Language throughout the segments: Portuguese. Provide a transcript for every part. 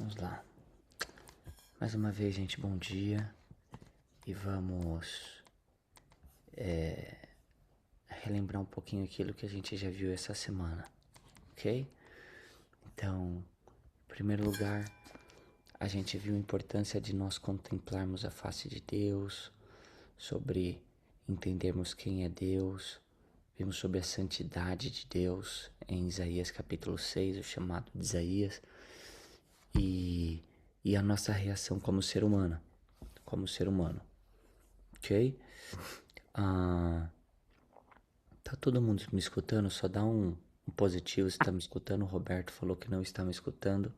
Vamos lá. Mais uma vez, gente, bom dia. E vamos relembrar um pouquinho aquilo que a gente já viu essa semana, ok? Então, em primeiro lugar, a gente viu a importância de nós contemplarmos a face de Deus, sobre entendermos quem é Deus. Vimos sobre a santidade de Deus em Isaías capítulo 6, o chamado de Isaías. E a nossa reação como ser humano, ok? Tá todo mundo me escutando? Só dá um positivo se tá me escutando. O Roberto falou que não está me escutando.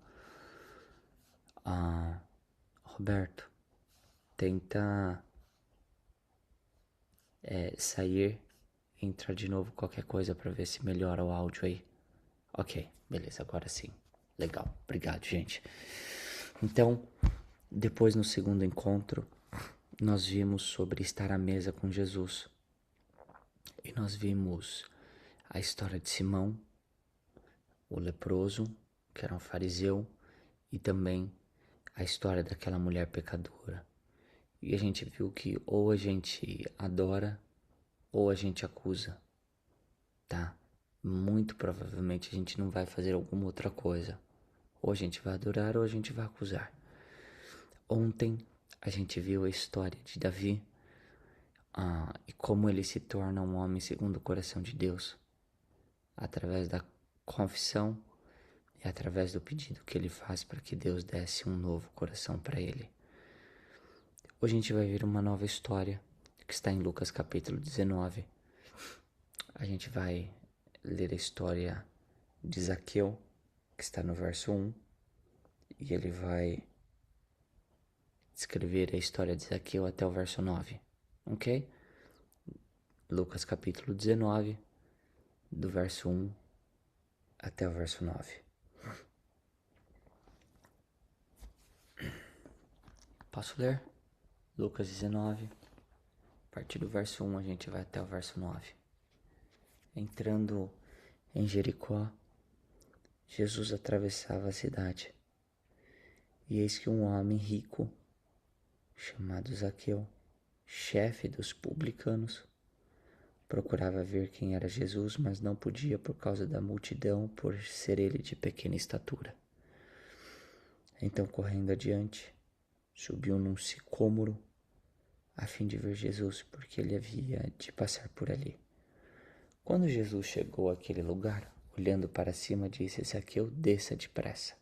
Roberto, tenta sair, entrar de novo qualquer coisa pra ver se melhora o áudio aí. Ok, beleza, agora sim. Legal, obrigado, gente. Então, depois no segundo encontro, nós vimos sobre estar à mesa com Jesus. E nós vimos a história de Simão, o leproso, que era um fariseu, e também a história daquela mulher pecadora. E a gente viu que ou a gente adora ou a gente acusa, tá? Muito provavelmente a gente não vai fazer alguma outra coisa. Ou a gente vai adorar ou a gente vai acusar. Ontem a gente viu a história de Davi e como ele se torna um homem segundo o coração de Deus, através da confissão e através do pedido que ele faz para que Deus desse um novo coração para ele. Hoje a gente vai ver uma nova história que está em Lucas capítulo 19. A gente vai ler a história de Zaqueu, que está no verso 1, e ele vai descrever a história de Zaqueu até o verso 9, ok? Lucas capítulo 19, do verso 1 até o verso 9. Posso ler? Lucas 19, a partir do verso 1 a gente vai até o verso 9. Entrando em Jericó, Jesus atravessava a cidade. E eis que um homem rico, chamado Zaqueu, chefe dos publicanos, procurava ver quem era Jesus, mas não podia por causa da multidão, por ser ele de pequena estatura. Então, correndo adiante, subiu num sicômoro a fim de ver Jesus, porque ele havia de passar por ali. Quando Jesus chegou àquele lugar, olhando para cima, disse: Zaqueu, desça depressa,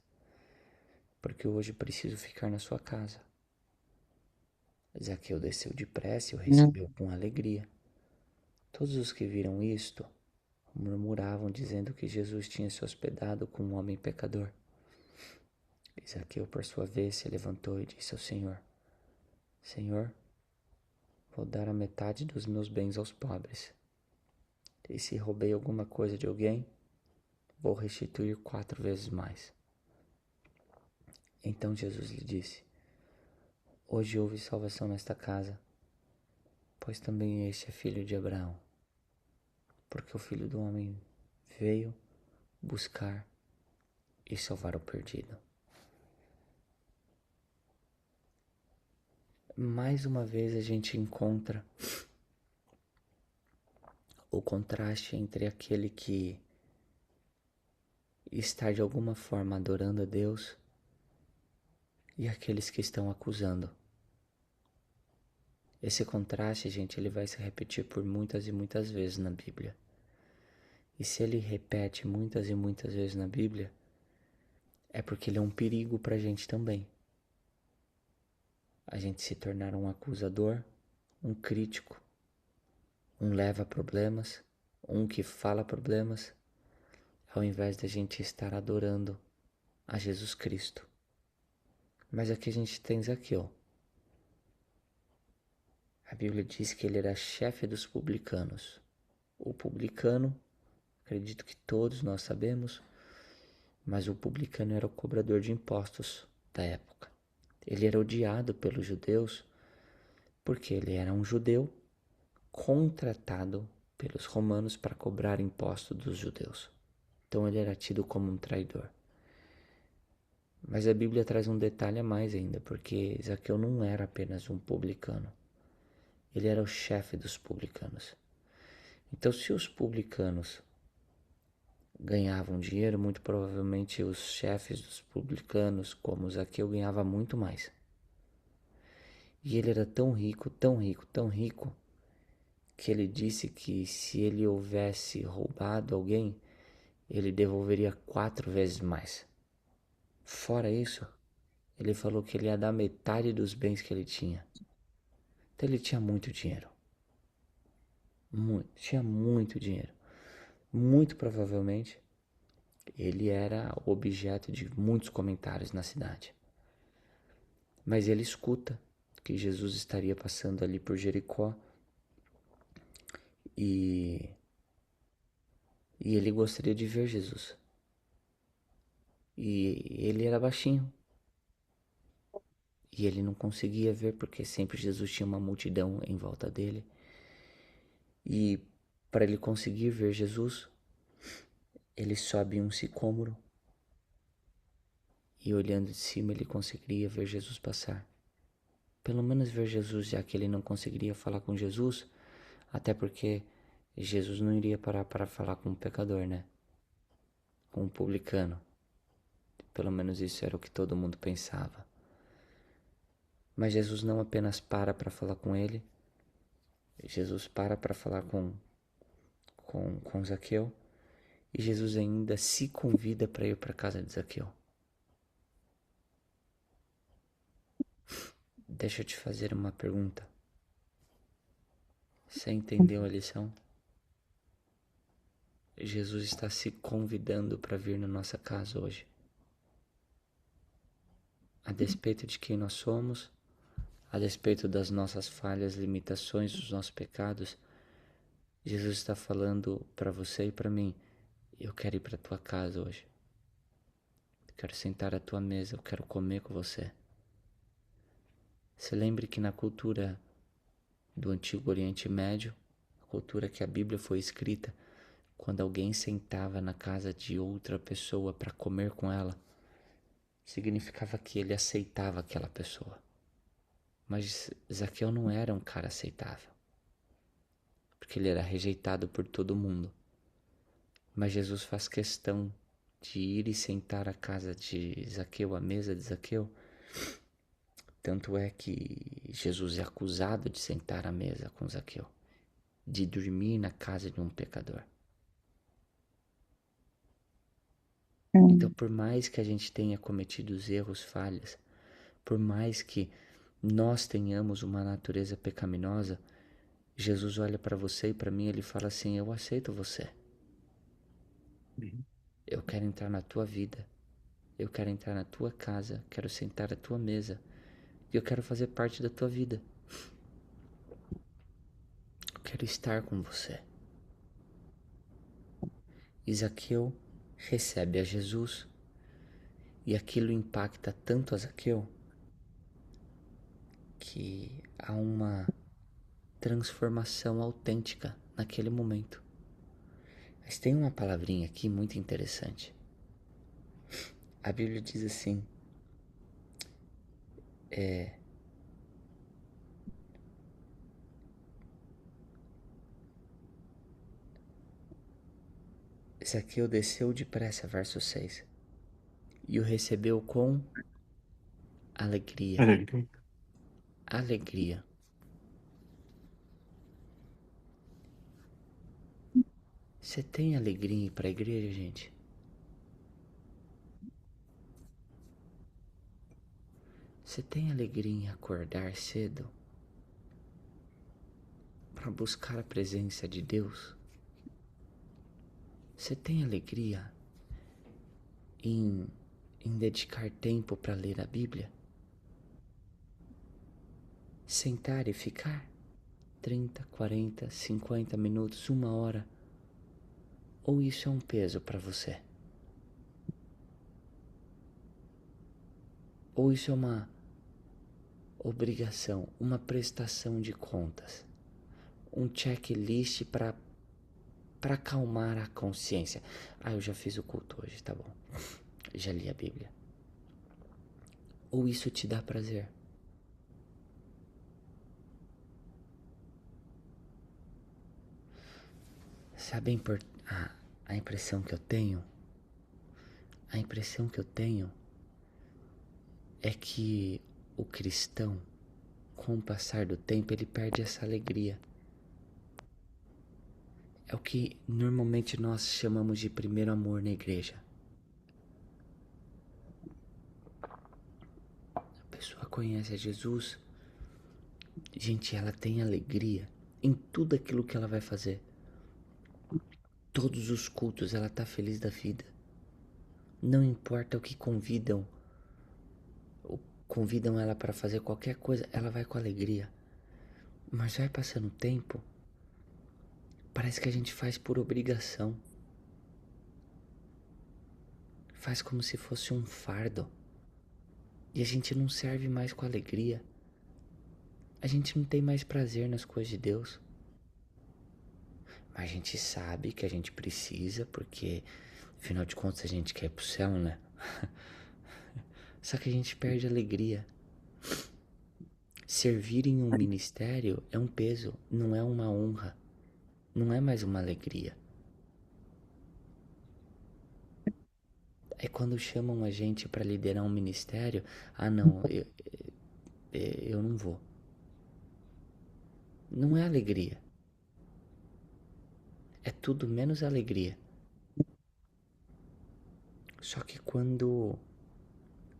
porque hoje preciso ficar na sua casa. Zaqueu desceu depressa e o recebeu com alegria. Todos os que viram isto murmuravam, dizendo que Jesus tinha se hospedado com um homem pecador. E Zaqueu, por sua vez, se levantou e disse ao Senhor: Senhor, vou dar a metade dos meus bens aos pobres. E se roubei alguma coisa de alguém, vou restituir 4 vezes mais. Então Jesus lhe disse: Hoje houve salvação nesta casa, pois também este é filho de Abraão, porque o Filho do Homem veio buscar e salvar o perdido. Mais uma vez a gente encontra o contraste entre aquele que está de alguma forma adorando a Deus e aqueles que estão acusando. Esse contraste, gente, ele vai se repetir por muitas e muitas vezes na Bíblia. E se ele repete muitas e muitas vezes na Bíblia, é porque ele é um perigo pra gente também. A gente se tornar um acusador, um crítico, um leva problemas, um que fala problemas, ao invés da gente estar adorando a Jesus Cristo. Mas aqui a gente tem Zaqueu. A Bíblia diz que ele era chefe dos publicanos. O publicano, acredito que todos nós sabemos, mas o publicano era o cobrador de impostos da época. Ele era odiado pelos judeus porque ele era um judeu contratado pelos romanos para cobrar impostos dos judeus. Então ele era tido como um traidor. Mas a Bíblia traz um detalhe a mais ainda, porque Zaqueu não era apenas um publicano. Ele era o chefe dos publicanos. Então, se os publicanos ganhavam dinheiro, muito provavelmente os chefes dos publicanos, como Zaqueu, ganhava muito mais. E ele era tão rico, tão rico, tão rico, que ele disse que se ele houvesse roubado alguém, ele devolveria 4 vezes mais. Fora isso, ele falou que ele ia dar metade dos bens que ele tinha. Então ele tinha muito dinheiro. Tinha muito dinheiro. Muito provavelmente, ele era objeto de muitos comentários na cidade. Mas ele escuta que Jesus estaria passando ali por Jericó e ele gostaria de ver Jesus. E ele era baixinho. E ele não conseguia ver porque sempre Jesus tinha uma multidão em volta dele. E para ele conseguir ver Jesus, ele sobe um sicômoro e olhando de cima ele conseguiria ver Jesus passar. Pelo menos ver Jesus, já que ele não conseguiria falar com Jesus, até porque Jesus não iria parar para falar com um pecador, né? Com um publicano. Pelo menos isso era o que todo mundo pensava. Mas Jesus não apenas para falar com ele, Jesus para falar com Zaqueu, e Jesus ainda se convida para ir para a casa de Zaqueu. Deixa eu te fazer uma pergunta. Você entendeu a lição? Jesus está se convidando para vir na nossa casa hoje. A despeito de quem nós somos, a despeito das nossas falhas, limitações, dos nossos pecados, Jesus está falando para você e para mim: eu quero ir para tua casa hoje. Eu quero sentar à tua mesa, eu quero comer com você. Se lembre que na cultura do Antigo Oriente Médio, a cultura que a Bíblia foi escrita, quando alguém sentava na casa de outra pessoa para comer com ela, significava que ele aceitava aquela pessoa. Mas Zaqueu não era um cara aceitável, porque ele era rejeitado por todo mundo. Mas Jesus faz questão de ir e sentar à casa de Zaqueu, à mesa de Zaqueu. Tanto é que Jesus é acusado de sentar à mesa com Zaqueu, de dormir na casa de um pecador. Então, por mais que a gente tenha cometido os erros, falhas, por mais que nós tenhamos uma natureza pecaminosa, Jesus olha para você e para mim, ele fala assim: eu aceito você. Eu quero entrar na tua vida. Eu quero entrar na tua casa. Quero sentar à tua mesa. E eu quero fazer parte da tua vida. Eu quero estar com você. E Zaqueu recebe a Jesus. E aquilo impacta tanto a Zaqueu que há uma transformação autêntica naquele momento. Mas tem uma palavrinha aqui muito interessante. A Bíblia diz assim: Zaqueu desceu depressa, verso 6, e o recebeu com alegria. Aleluia. Alegria. Você tem alegria em ir para a igreja, gente? Você tem alegria em acordar cedo para buscar a presença de Deus? Você tem alegria em, em dedicar tempo para ler a Bíblia? Sentar e ficar 30, 40, 50 minutos, 1 hora? Ou isso é um peso para você? Ou isso é uma obrigação, uma prestação de contas? Um checklist para acalmar a consciência. Ah, eu já fiz o culto hoje, tá bom. Já li a Bíblia. Ou isso te dá prazer? Sabe a impressão que eu tenho? A impressão que eu tenho é que o cristão, com o passar do tempo, ele perde essa alegria. É o que normalmente nós chamamos de primeiro amor na igreja. A pessoa conhece a Jesus, gente, ela tem alegria em tudo aquilo que ela vai fazer. Todos os cultos ela tá feliz da vida. Não importa o que convidam ela para fazer qualquer coisa, ela vai com alegria. Mas vai passando o tempo, parece que a gente faz por obrigação. Faz como se fosse um fardo. E a gente não serve mais com alegria. A gente não tem mais prazer nas coisas de Deus. Mas a gente sabe que a gente precisa, porque afinal de contas a gente quer ir pro céu, né? Só que a gente perde a alegria. Servir em um ministério é um peso, não é uma honra. Não é mais uma alegria. É quando chamam a gente para liderar um ministério, ah não, eu não vou. Não é alegria. É tudo menos alegria. Só que quando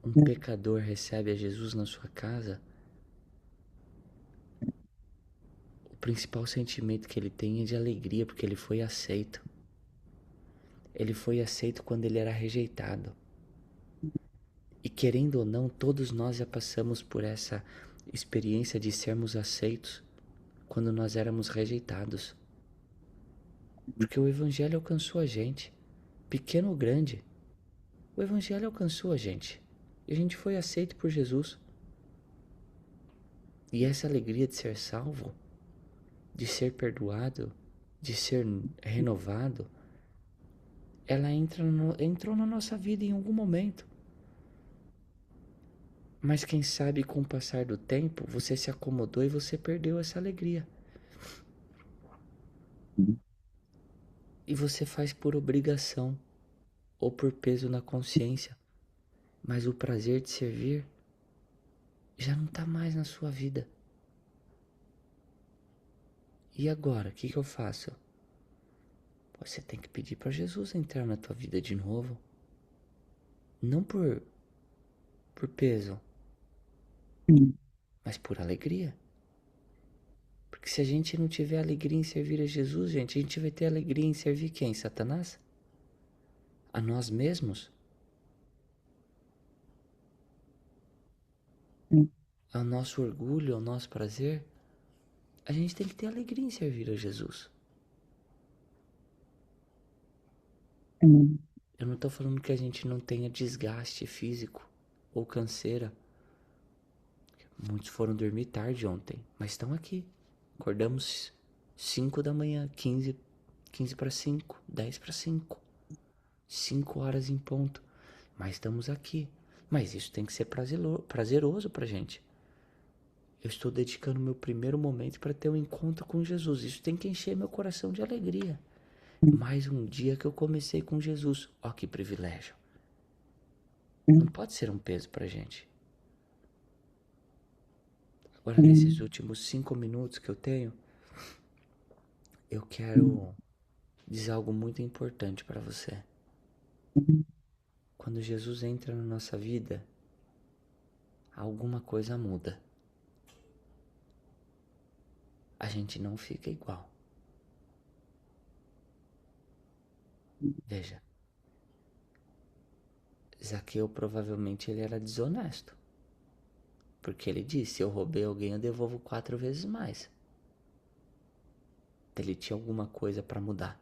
um pecador recebe a Jesus na sua casa, o principal sentimento que ele tem é de alegria, porque ele foi aceito. Ele foi aceito quando ele era rejeitado. E querendo ou não, todos nós já passamos por essa experiência de sermos aceitos quando nós éramos rejeitados. Porque o Evangelho alcançou a gente, pequeno ou grande. O Evangelho alcançou a gente. E a gente foi aceito por Jesus. E essa alegria de ser salvo, de ser perdoado, de ser renovado, ela entrou na nossa vida em algum momento. Mas quem sabe com o passar do tempo, você se acomodou e você perdeu essa alegria. E você faz por obrigação ou por peso na consciência. Mas o prazer de servir já não está mais na sua vida. E agora, o que eu faço? Você tem que pedir para Jesus entrar na tua vida de novo. Não por peso, mas por alegria. Porque se a gente não tiver alegria em servir a Jesus, gente, a gente vai ter alegria em servir quem? Satanás? A nós mesmos? Ao nosso orgulho, ao nosso prazer? A gente tem que ter alegria em servir a Jesus. Eu não tô falando que a gente não tenha desgaste físico ou canseira. Muitos foram dormir tarde ontem, mas estão aqui. Acordamos 5 da manhã, 15 para 5, 10 para 5. 5 horas em ponto. Mas estamos aqui. Mas isso tem que ser prazeroso pra gente. Eu estou dedicando meu primeiro momento para ter um encontro com Jesus. Isso tem que encher meu coração de alegria. Mais um dia que eu comecei com Jesus. Ó, que privilégio. Não pode ser um peso pra gente. Agora, nesses últimos 5 minutos que eu tenho, eu quero dizer algo muito importante para você. Quando Jesus entra na nossa vida, alguma coisa muda. A gente não fica igual. Veja, Zaqueu provavelmente ele era desonesto. Porque ele disse, se eu roubei alguém, eu devolvo 4 vezes mais. Ele tinha alguma coisa para mudar.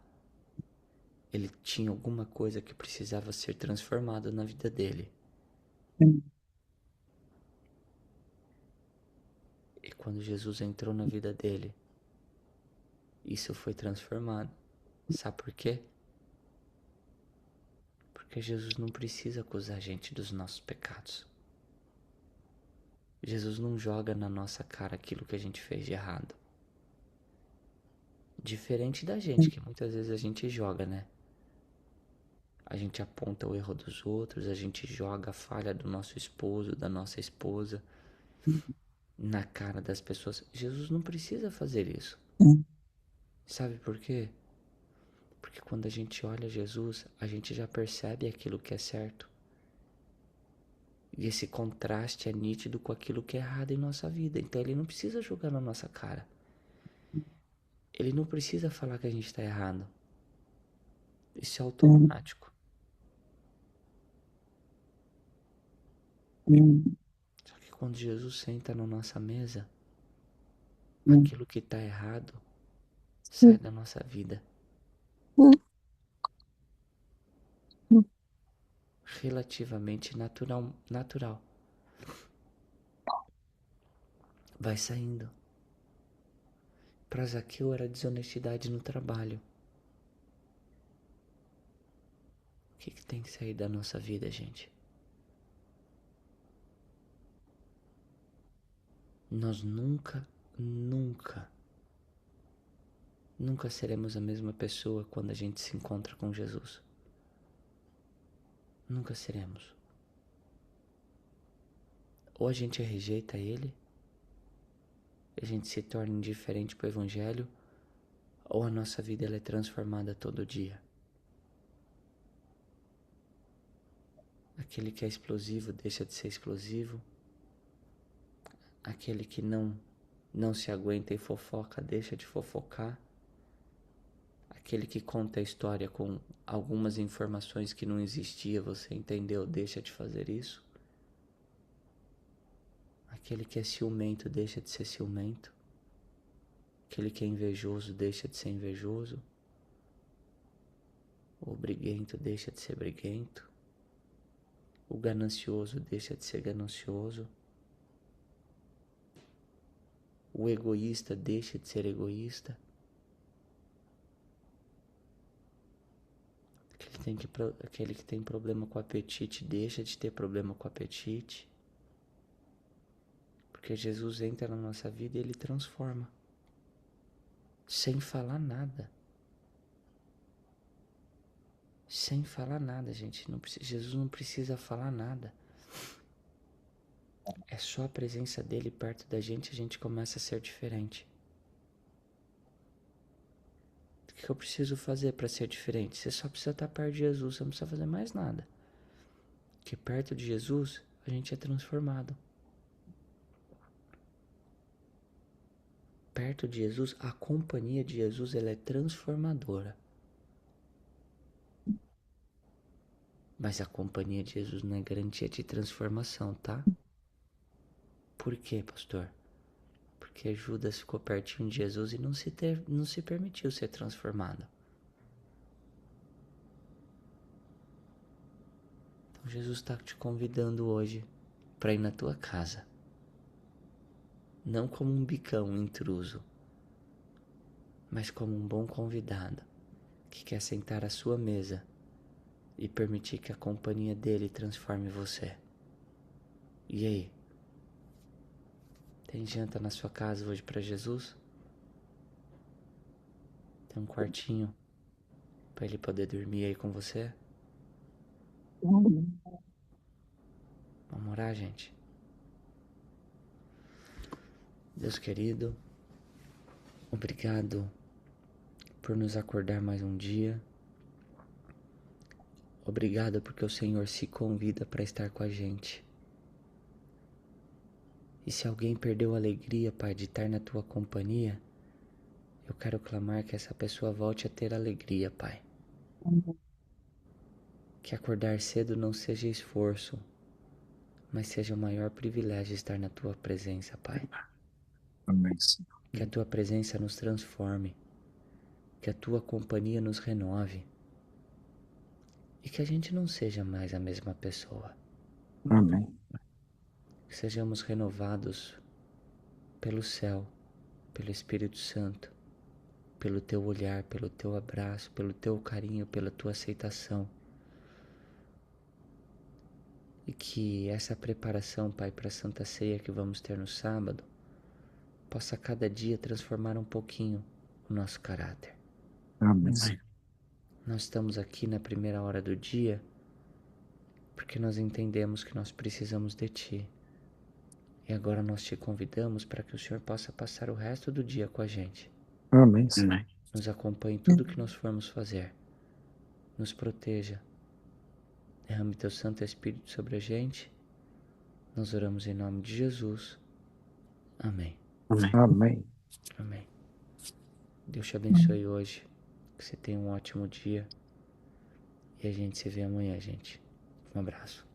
Ele tinha alguma coisa que precisava ser transformada na vida dele. E quando Jesus entrou na vida dele, isso foi transformado. Sabe por quê? Porque Jesus não precisa acusar a gente dos nossos pecados. Jesus não joga na nossa cara aquilo que a gente fez de errado. Diferente da gente, que muitas vezes a gente joga, né? A gente aponta o erro dos outros, a gente joga a falha do nosso esposo, da nossa esposa na cara das pessoas. Jesus não precisa fazer isso. Sabe por quê? Porque quando a gente olha Jesus, a gente já percebe aquilo que é certo. E esse contraste é nítido com aquilo que é errado em nossa vida. Então ele não precisa jogar na nossa cara. Ele não precisa falar que a gente está errado. Isso é automático. Só que quando Jesus senta na nossa mesa, aquilo que está errado sai da nossa vida. Relativamente natural. Vai saindo. Para Zaqueu era desonestidade no trabalho. O que tem que sair da nossa vida, gente? Nós nunca seremos a mesma pessoa quando a gente se encontra com Jesus. Nunca seremos. Ou a gente rejeita ele, a gente se torna indiferente para o evangelho, ou a nossa vida ela é transformada todo dia. Aquele que é explosivo deixa de ser explosivo. Aquele que não se aguenta e fofoca deixa de fofocar. Aquele que conta a história com algumas informações que não existia, você entendeu, deixa de fazer isso. Aquele que é ciumento deixa de ser ciumento. Aquele que é invejoso deixa de ser invejoso. O briguento deixa de ser briguento. O ganancioso deixa de ser ganancioso. O egoísta deixa de ser egoísta. Aquele que tem problema com apetite deixa de ter problema com apetite. Porque Jesus entra na nossa vida e ele transforma. Sem falar nada. Sem falar nada, gente. Jesus não precisa falar nada. É só a presença dele perto da gente, a gente começa a ser diferente. O que eu preciso fazer para ser diferente? Você só precisa estar perto de Jesus, você não precisa fazer mais nada. Porque perto de Jesus, a gente é transformado. Perto de Jesus, a companhia de Jesus, ela é transformadora. Mas a companhia de Jesus não é garantia de transformação, tá? Por quê, pastor? Porque Judas ficou pertinho de Jesus e não se permitiu ser transformado. Então Jesus está te convidando hoje para ir na tua casa. Não como um bicão, um intruso, mas como um bom convidado que quer sentar à sua mesa e permitir que a companhia dele transforme você. E aí? Tem janta na sua casa hoje para Jesus? Tem um quartinho para ele poder dormir aí com você? Vamos orar, gente? Deus querido, obrigado por nos acordar mais um dia. Obrigado porque o Senhor se convida para estar com a gente. E se alguém perdeu a alegria, Pai, de estar na tua companhia, eu quero clamar que essa pessoa volte a ter alegria, Pai. Que acordar cedo não seja esforço, mas seja o maior privilégio estar na tua presença, Pai. Amém. Que a tua presença nos transforme, que a tua companhia nos renove e que a gente não seja mais a mesma pessoa. Amém. Que sejamos renovados pelo céu, pelo Espírito Santo, pelo teu olhar, pelo teu abraço, pelo teu carinho, pela tua aceitação. E que essa preparação, Pai, para a Santa Ceia que vamos ter no sábado, possa cada dia transformar um pouquinho o nosso caráter. Amém, Senhor. Nós estamos aqui na primeira hora do dia porque nós entendemos que nós precisamos de Ti. E agora nós te convidamos para que o Senhor possa passar o resto do dia com a gente. Amém, Senhor. Nos acompanhe em tudo que nós formos fazer. Nos proteja. Derrame Teu Santo Espírito sobre a gente. Nós oramos em nome de Jesus. Amém. Amém. Amém. Deus te abençoe hoje. Que você tenha um ótimo dia. E a gente se vê amanhã, gente. Um abraço.